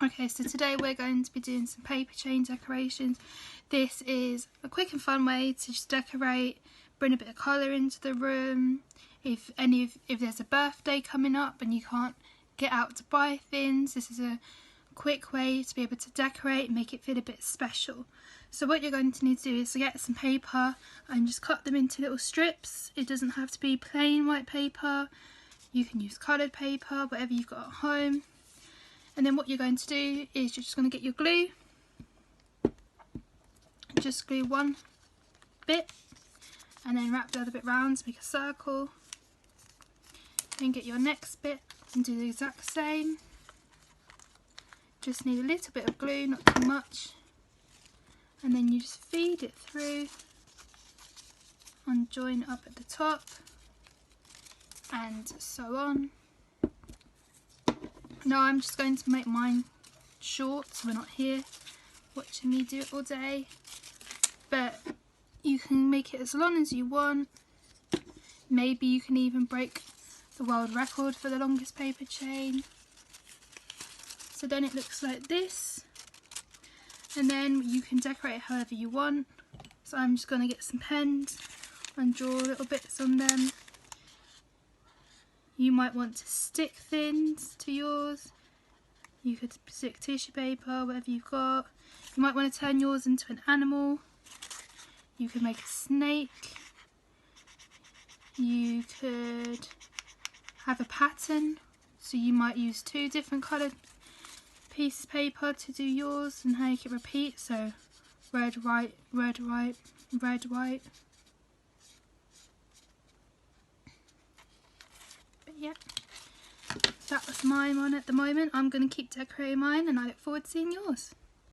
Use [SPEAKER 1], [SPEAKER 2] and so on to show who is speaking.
[SPEAKER 1] Okay, so today we're going to be doing some paper chain decorations. This is a quick and fun way to just decorate, bring a bit of colour into the room. If there's a birthday coming up and you can't get out to buy things, this is a quick way to be able to decorate and make it feel a bit special. So what you're going to need to do is to get some paper and just cut them into little strips. It doesn't have to be plain white paper. You can use coloured paper, whatever you've got at home. And then what you're going to do is you're just going to get your glue. Just glue one bit and then wrap the other bit round to make a circle. Then get your next bit and do the exact same. Just need a little bit of glue, not too much. And then you just feed it through and join up at the top and so on. Now I'm just going to make mine short so we're not here watching me do it all day, but you can make it as long as you want. Maybe you can even break the world record for the longest paper chain. So then it looks like this, and then you can decorate however you want. So I'm just going to get some pens and draw little bits on them. You might want to stick things to yours. You could stick tissue paper, whatever you've got. You might want to turn yours into an animal. You could make a snake. You could have a pattern. So you might use two different coloured pieces of paper to do yours and make it repeat. So red, white, red, white, red, white. Yeah, that was mine on at the moment. I'm going to keep decorating mine and I look forward to seeing yours.